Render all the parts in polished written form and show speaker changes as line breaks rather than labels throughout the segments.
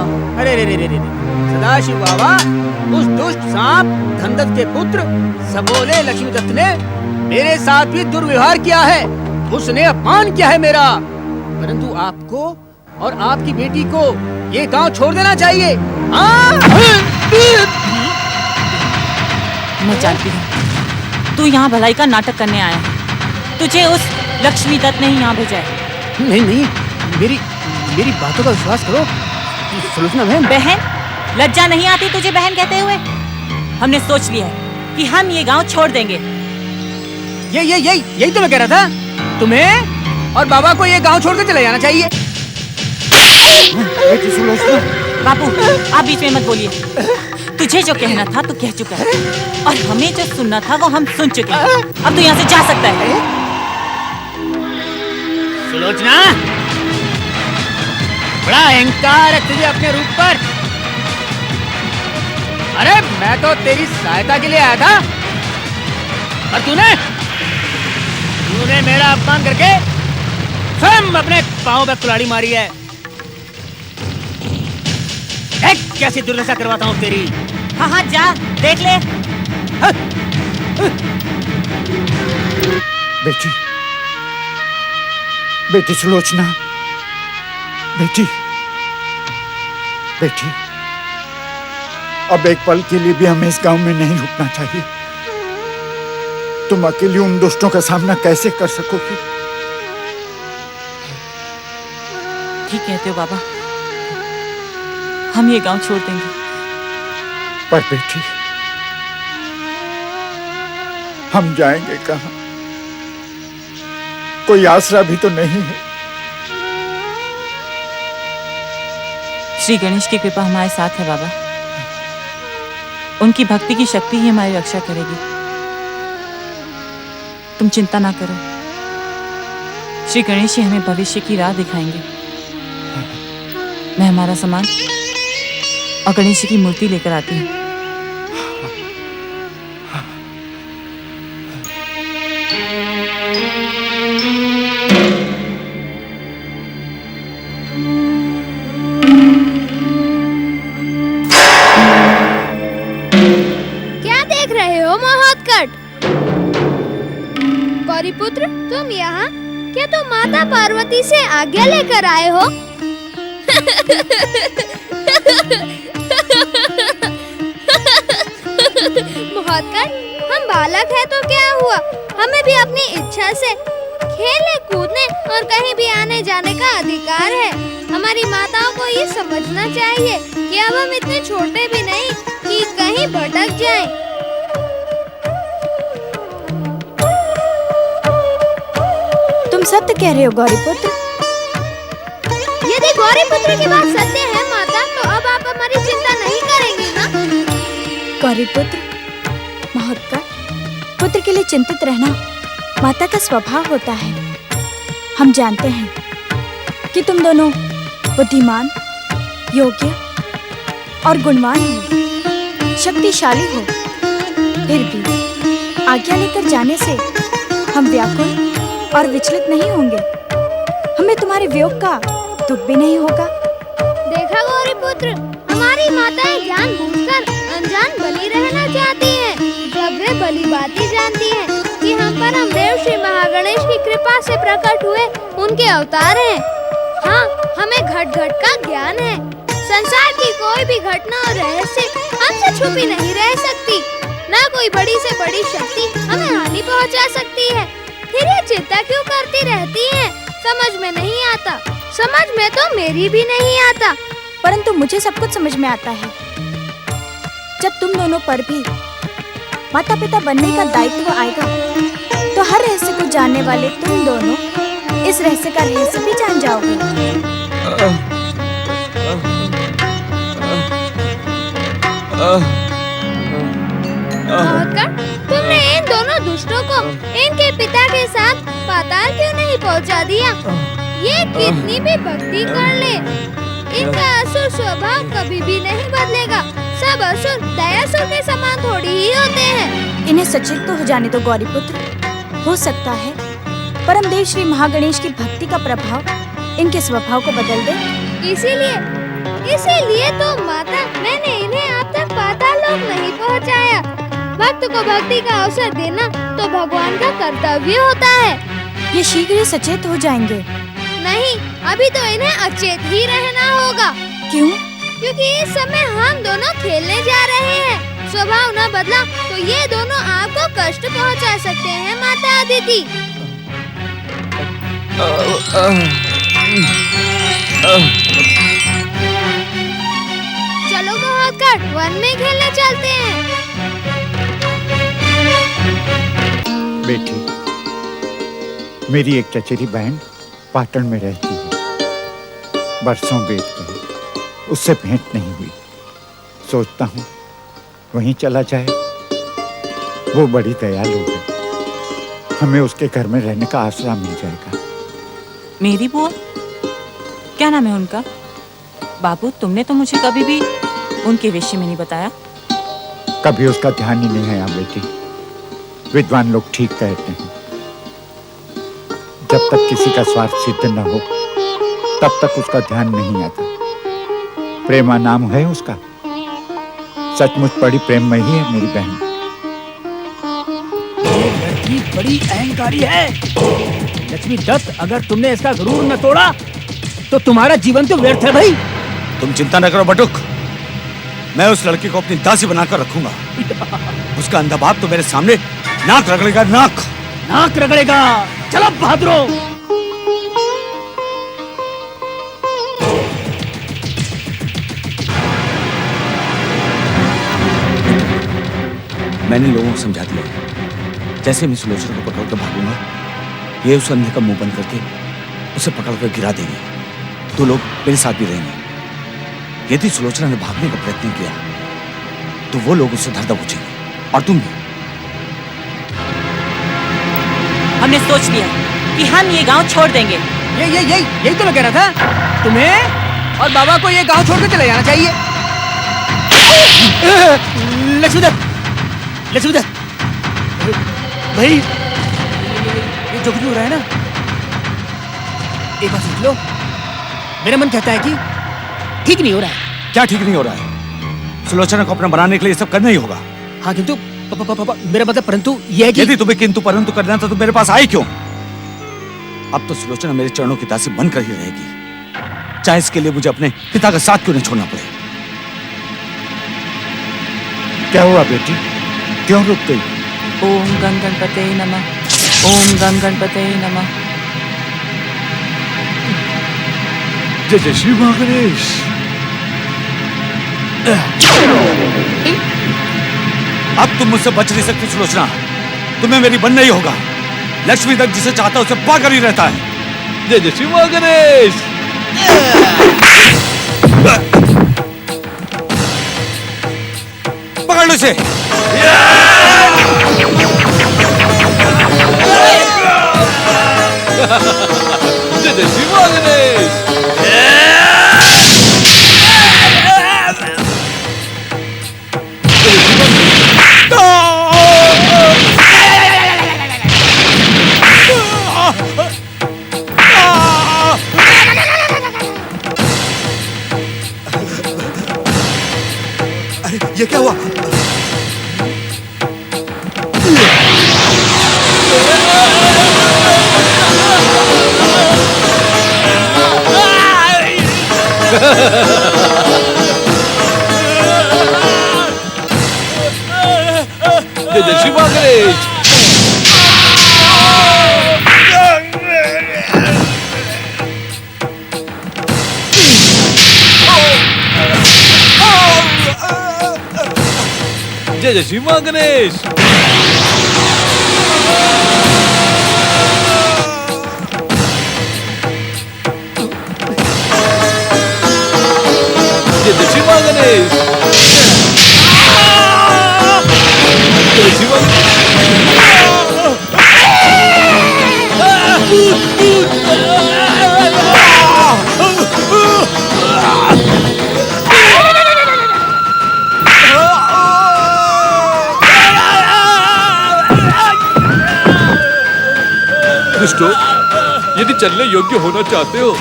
बाबा।
अरे रे रे रे रे, सदाशिव बाबा, उस दुष्ट सांप धनदत्त के पुत्र सबोले लक्ष्मीदत्त ने मेरे साथ भी दुर्व्यवहार किया है। उसने अपमान किया है मेरा। परंतु आपको और आपकी बेटी को ये गांव छोड़ देना चाहिए।
मैं जानती हूँ तू यहाँ भलाई का नाटक करने आया है। तुझे उस लक्ष्मीदत्त ने ही यहाँ भेजा है।
नहीं नहीं, मेरी बातों का विश्वास करो सुलोचना बहन।
बहन? लज्जा नहीं आती तुझे बहन कहते हुए? हमने सोच लिया है कि हम ये गांव छोड़ देंगे।
यही तो मैं कह रहा था। तुम्हें और बाबा को ये गांव छोड़कर चले जाना चाहिए।
बाबू, आप बीच में मत बोलिए। तुझे जो कहना था तू कह चुका है और हमें जो सुनना था वो हम सुन चुके हैं। अब तू यहाँ से जा सकता है।
सुलोचना, बड़ा अहंकार है तुझे अपने रूप पर। अरे मैं तो तेरी सहायता के लिए आया था, और तूने मेरा अपमान करके स्वयं अपने पांव पे कुल्हाड़ी मारी है। कैसी दुर्दशा करवाता हूँ तेरी।
हाँ हाँ, जा देख ले।
बेटी सुलोचना, बेटी, अब एक पल के लिए भी हमें इस गांव में नहीं रुकना चाहिए। तुम अकेली उन दुष्टों का सामना कैसे कर सकोगी?
ठीक कहते हो बाबा, हम ये गांव छोड़ देंगे।
पर बेटी, हम जाएंगे कहां? कोई आसरा भी तो नहीं है।
श्री गणेश की कृपा हमारे साथ है बाबा। उनकी भक्ति की शक्ति ही हमारी रक्षा करेगी। तुम चिंता ना करो, श्री गणेश ही हमें भविष्य की राह दिखाएंगे। मैं हमारा सामान और गणेश जी की मूर्ति लेकर आती हूँ।
क्या देख रहे हो महोत्कट? गौरीपुत्र, तुम यहाँ? क्या तुम माता पार्वती से आज्ञा लेकर आए हो? महोत्कट, हम बालक हैं तो क्या हुआ? हमें भी अपनी इच्छा से खेलने कूदने और कहीं भी आने जाने का अधिकार है। हमारी माताओं को ये समझना चाहिए कि अब हम इतने छोटे भी नहीं कि कहीं भटक जाएं।
तुम सत्य कह रहे हो गौरीपुत्र।
यदि गौरीपुत्र की बात सत्य है माता, तो अब आप हमारी चिंता नहीं करेंगी ना?
गौरीपुत्र, महोत्कट, पुत्र के लिए चिंतित रहना माता का स्वभाव होता है। हम जानते हैं कि तुम दोनों बुद्धिमान, योग्य और गुणवान हो, शक्तिशाली हो। फिर भी आज्ञा लेकर जाने से हम व्याकुल और विचलित नहीं होंगे। हमें तुम्हारे वियोग का दुख भी नहीं होगा।
देखा गौरीपुत्र, हमारी माताएं जानबूझकर अनजान बनी रहना चाहती हैं, जब वे भली बात ही जानती हैं कि हम परमदेव श्री महागणेश की कृपा से प्रकट हुए उनके अवतार हैं। हाँ, हमें घट घट का ज्ञान है। संसार की कोई भी घटना और रहस्य हमसे छुपी नहीं रह सकती। ना कोई बड़ी से बड़ी शक्ति हमें हानि पहुंचा सकती है। फिर ये चिंता क्यों करती रहती हैं? समझ में नहीं आता। समझ में तो मेरी भी नहीं आता।
परंतु मुझे सब कुछ समझ में आता है। जब तुम दोनों पर भी माता पिता बनने का दायित्व आएगा, तो हर रहस्य को जानने वाले तुम दोनों इस रहस्य का रहस्य भी जान जाओगे।
तुमने इन दोनों दुष्टों को इनके पिता के साथ पाताल क्यों नहीं पहुंचा दिया? ये कितनी भी भक्ति कर ले, इनका असुर स्वभाव कभी भी नहीं बदलेगा। सब असुर दयासुर के समान थोड़ी ही होते हैं।
इन्हें सचेत तो हो जाने दो गौरीपुत्र। हो सकता है परमदेव श्री महागणेश की भक्ति का प्रभाव इनके स्वभाव को बदल दे।
इसीलिए भक्त को भक्ति का अवसर देना तो भगवान का कर्तव्य होता है।
ये शीघ्र ही सचेत हो जाएंगे।
नहीं, अभी तो इन्हें अचेत ही रहना होगा।
क्यों?
क्योंकि इस समय हम दोनों खेलने जा रहे हैं। स्वभाव न बदला तो ये दोनों आपको कष्ट पहुंचा सकते हैं माता अदिति। चलो महोत्कट, वन में खेलने चलते हैं।
बेटी, मेरी एक चचेरी बहन पाटन में रहती है। बरसों बीत गए, उससे भेंट नहीं हुई। सोचता हूँ वहीं चला जाए। वो बड़ी दयालु है, हमें उसके घर में रहने का आसरा मिल जाएगा।
मेरी बुआ? क्या नाम है उनका? बाबू, तुमने तो मुझे कभी भी उनके विषय में नहीं बताया।
कभी उसका ध्यान ही नहीं आया बेटी। विद्वान लोग ठीक कहते हैं, जब तक किसी का स्वार्थ सिद्ध न हो तब तक उसका ध्यान नहीं आता। प्रेमा नाम है उसका। सचमुच बड़ी प्रेममयी है मेरी बहन।
ये लड़की बड़ी अहंकारी है। लक्ष्मी दत्त, अगर तुमने इसका गुरूर न तोड़ा तो तुम्हारा जीवन तो व्यर्थ है भाई।
तुम चिंता न करो बटुक, मैं उस लड़की को अपनी दासी बनाकर रखूंगा। उसका अंधा बाप तो मेरे सामने नाक रगड़ेगा। नाक
रगड़ेगा। चलो बहादुरो।
मैंने लोगों को समझा दिया, जैसे मैं सुलोचना को पकड़कर भागूंगा, ये उस अंधे का मुंह बंद करके उसे पकड़कर गिरा देंगे। तो लोग मेरे साथ भी रहेंगे। यदि सुलोचना ने भागने का प्रयत्न किया तो वो लोग उससे धर दबोचेंगे, और तुम भी।
हमने सोच लिया कि हम ये गांव छोड़ देंगे।
यही तो मैं कह रहा था। तुम्हें और बाबा को ये गांव छोड़ के चले जाना चाहिए। लक्ष्मीदत्त भाई, ये जो कुछ हो रहा है ना, एक बार सोच लो। मेरा मन कहता है कि ठीक नहीं हो रहा है।
क्या ठीक नहीं हो रहा है? सुलोचना को अपना बनाने के लिए ये सब करना ही होगा।
हाँ, किंतु मेरा मतलब परंतु यह है कि
यदि तुम्हें किंतु परंतु करना था तो मेरे पास आई क्यों? अब तो सुलोचना मेरे चरणों की दासी बनकर ही रहेगी, चाहे इसके लिए मुझे अपने पिता का साथ क्यों नहीं छोड़ना पड़े।
क्या हुआ बेटी, क्यों रुक गई?
ओम गं गणपते नमः, ओम गं गणपते नमः।
जय जय श्री महागणेश। अब तुम मुझसे बच नहीं सकती सुलोचना, तुम्हें मेरी बनना ही होगा। लक्ष्मी दत्त जिसे चाहता है उसे पाकर ही रहता है। जय जय श्री महागणेश। पकड़ लो इसे। जय जय श्री महागणेश। ये क्या हुआ? जय जय श्री महागणेश। जय जय श्री महागणेश। जय जय श्री महागणेश। जय श्री
दुष्टो, यदि चलने योग्य होना चाहते हो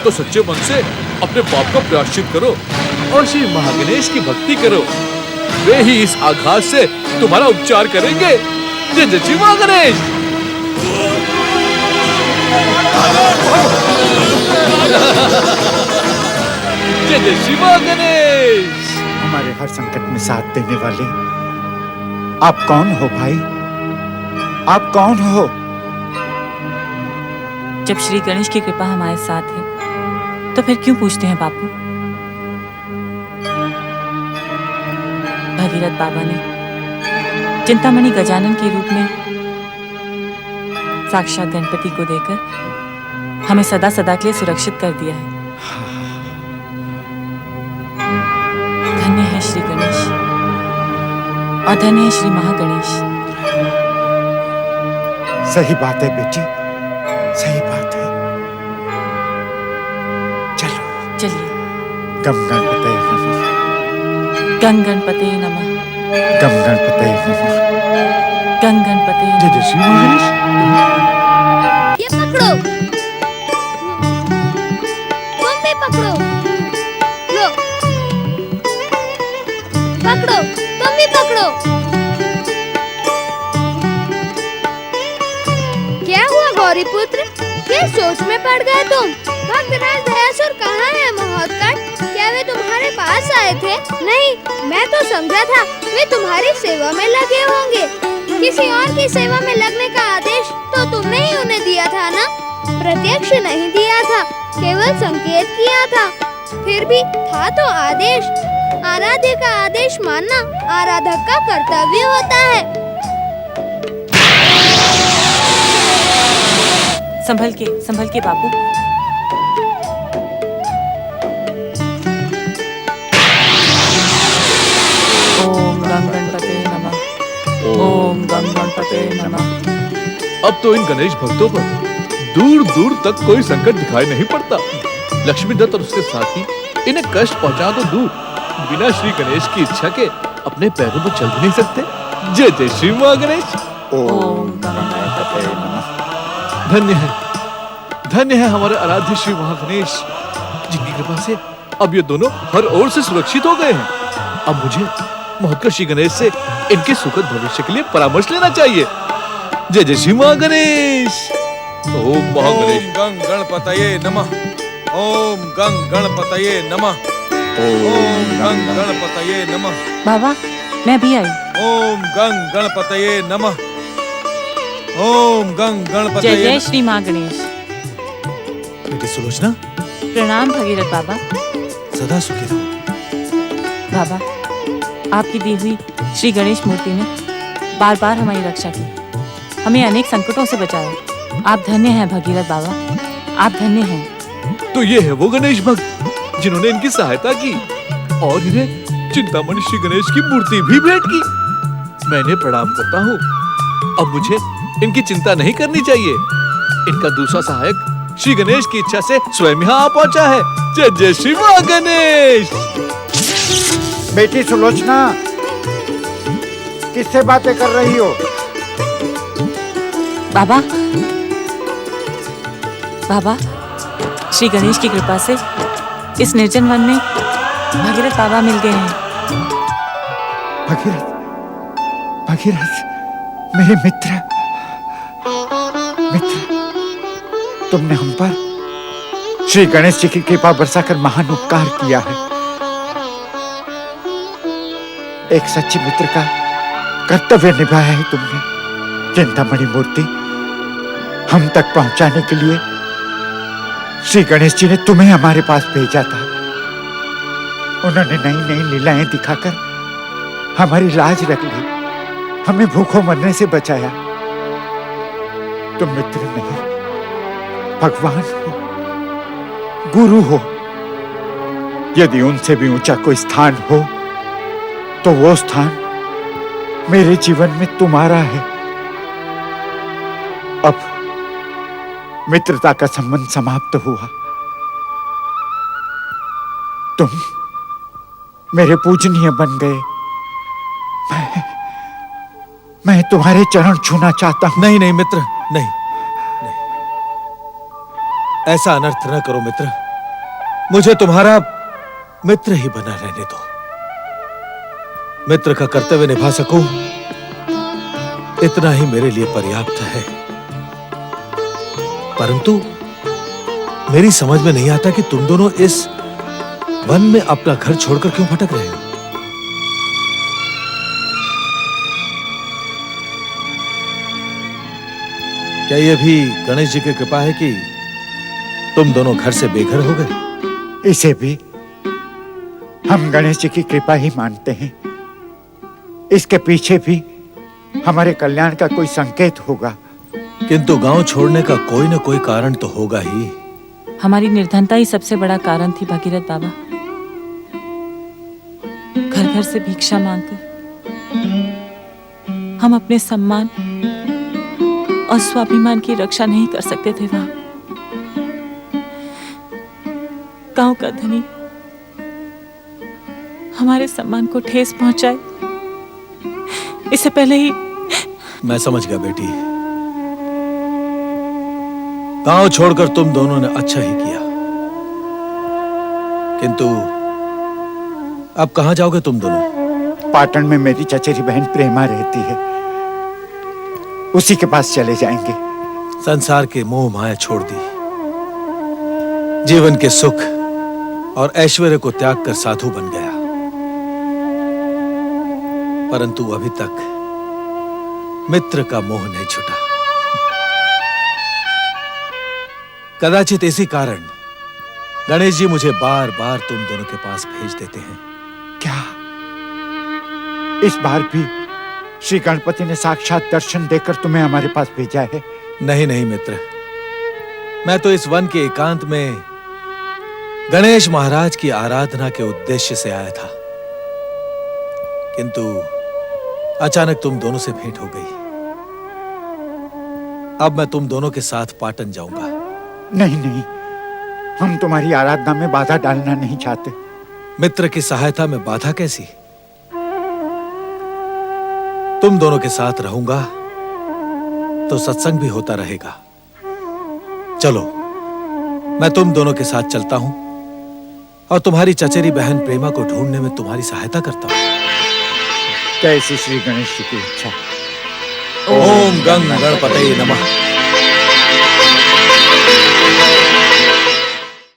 तो सच्चे मन से अपने पाप का प्रायश्चित करो और श्री महागणेश की भक्ति करो। वे ही इस आघात से तुम्हारा उपचार करेंगे। जय जय श्री मां गणेश। जय जय श्री मां गणेश।
हमारे हर संकट में साथ देने वाले आप कौन हो भाई? आप कौन हो?
जब श्री गणेश की कृपा हमारे साथ है तो फिर क्यों पूछते हैं बापू? भगीरथ बाबा ने चिंतामणि गजानन के रूप में साक्षात गणपति को देकर हमें सदा सदा के लिए सुरक्षित कर दिया है। धन्य है श्री गणेश और धन्य है श्री महागणेश।
सही बात है बेटी, सही बात है। चलो
चलिए।
गम गणपतये नमः।
गं गणपते नमः।
गम गणपतये नमः।
गं गणपते
जय
नमः।
जय श्री गणेश।
ये पकड़ो, तुम भी पकड़ो, लो, पकड़ो, तुम भी पकड़ो। क्या हुआ गौरी पुत्र, किस सोच में पड़ गए तुम? भक्तराज दयासुर कहाँ है महोत्कट? क्या वे तुम्हारे पास आए थे? नहीं, मैं तो समझा था वे तुम्हारी सेवा में लगे होंगे। किसी और की सेवा में लगने का आदेश तो तुमने ही उन्हें दिया था ना? प्रत्यक्ष नहीं दिया था, केवल संकेत किया था। फिर भी था तो आदेश। आराध्य का आदेश मानना आराधक का कर्तव्य होता है।
संभल के बापू। ओम गं गणपते नमः। ओम गं गणपते नमः।
अब तो इन गणेश भक्तों पर दूर दूर तक कोई संकट दिखाई नहीं पड़ता। लक्ष्मीदत्त और उसके साथी इन्हें कष्ट पहुंचा तो दूर, बिना श्री गणेश की इच्छा के अपने पैरों पर चल भी नहीं सकते। जय जय श्री मां गणेश।
ओम गम गणपतये नमः।
धन्य है हमारे आराध्य श्री महागणेश, जिनकी कृपा से अब ये दोनों हर ओर से सुरक्षित हो गए हैं। अब मुझे महोत्कट श्री गणेश से इनके सुखद भविष्य के लिए परामर्श लेना चाहिए। जय जय श्री महागणेश। ओम महागणेश।
ओम गं गणपतये नमः। ओम गं गणपतये नमः। ओम गं गणपतये नमः।
बाबा मैं भी आई।
ओम गं गणपतये नमः। ओम गं
जय
गणपतये
जय श्री मां गणेश।
बेटी सुलोचना,
प्रणाम भगीरथ बाबा।
सदा सुखी रहो।
बाबा आपकी दी हुई श्री गणेश मूर्ति ने बार बार हमारी रक्षा की, हमें अनेक संकटों से बचाया। आप धन्य हैं भगीरथ बाबा, आप धन्य हैं।
तो ये है वो गणेश भक्त जिन्होंने इनकी सहायता की और इन्हें चिंतामणि श्री गणेश की मूर्ति भी भेंट की। मैं इन्हें प्रणाम करता हूँ। अब मुझे इनकी चिंता नहीं करनी चाहिए। इनका दूसरा सहायक श्री गणेश की इच्छा से स्वयं यहाँ आ पहुंचा है। जय जय श्री मां गणेश।
बेटी सुलोचना, किससे बातें कर रही हो?
बाबा बाबा श्री गणेश की कृपा से इस निर्जन वन में भगीरथ बाबा मिल गए हैं।
भगीरथ, भगीरथ, मेरे मित्र, तुमने हम पर श्री गणेश जी की कृपा बरसाकर महान उपकार किया है। एक सच्चे मित्र का कर्तव्य निभाया है तुमने। चिंतामणि मूर्ति हम तक पहुंचाने के लिए श्री गणेश जी ने तुम्हें हमारे पास भेजा था। उन्होंने नई नई लीलाएं दिखाकर हमारी लाज रख ली, हमें भूखों मरने से बचाया। तुम मित्र नहीं, भगवान हो, गुरु हो। यदि उनसे भी ऊंचा कोई स्थान हो तो वो स्थान मेरे जीवन में तुम्हारा है। अब मित्रता का संबंध समाप्त हुआ। तुम मेरे पूजनीय बन गए। मैं तुम्हारे चरण छूना चाहता हूं।
नहीं नहीं मित्र, नहीं, ऐसा अनर्थ न करो मित्र। मुझे तुम्हारा मित्र ही बना रहने दो। मित्र का कर्तव्य निभा सकूं, इतना ही मेरे लिए पर्याप्त है। परंतु मेरी समझ में नहीं आता कि तुम दोनों इस वन में अपना घर छोड़कर क्यों भटक रहे हो। क्या यह भी गणेश जी की कृपा है कि तुम दोनों घर से बेघर हो गए?
इसे भी हम गणेश जी की कृपा ही मानते हैं। इसके पीछे भी हमारे कल्याण का कोई संकेत होगा।
किंतु गांव छोड़ने का कोई न कोई कारण तो होगा ही।
हमारी निर्धनता ही सबसे बड़ा कारण थी भगीरथ बाबा। घर घर से भिक्षा मांगकर हम अपने सम्मान और स्वाभिमान की रक्षा नहीं कर सकते थे। वहां गांव का धनी हमारे सम्मान को ठेस पहुंचाए, इससे पहले ही।
मैं समझ गया बेटी, गांव छोड़कर तुम दोनों ने अच्छा ही किया। किंतु अब कहां जाओगे तुम दोनों?
पाटन में मेरी चचेरी बहन प्रेमा रहती है, उसी के पास चले जाएंगे।
संसार के मोह माया छोड़ दी, जीवन के सुख और ऐश्वर्य को त्याग कर साधु बन गया। परंतु अभी तक मित्र का मोह नहीं छूटा। कदाचित इसी कारण गणेश जी मुझे बार बार तुम दोनों के पास भेज देते हैं।
क्या इस बार भी श्री गणपति ने साक्षात दर्शन देकर तुम्हें हमारे पास भेजा है?
नहीं नहीं मित्र, मैं तो इस वन के एकांत में गणेश महाराज की आराधना के उद्देश्य से आया था। किंतु अचानक तुम दोनों से भेंट हो गई। अब मैं तुम दोनों के साथ पाटन जाऊंगा।
नहीं नहीं, हम तुम्हारी आराधना में बाधा डालना नहीं चाहते।
मित्र की सहायता में बाधा कैसी? तुम दोनों के साथ रहूंगा तो सत्संग भी होता रहेगा। चलो, मैं तुम दोनों के साथ चलता हूं और तुम्हारी चचेरी बहन प्रेमा को ढूंढने में तुम्हारी सहायता करता हूं।
कैसी श्री गणेश जी की इच्छा।
ओम गंग गणपतये नमः।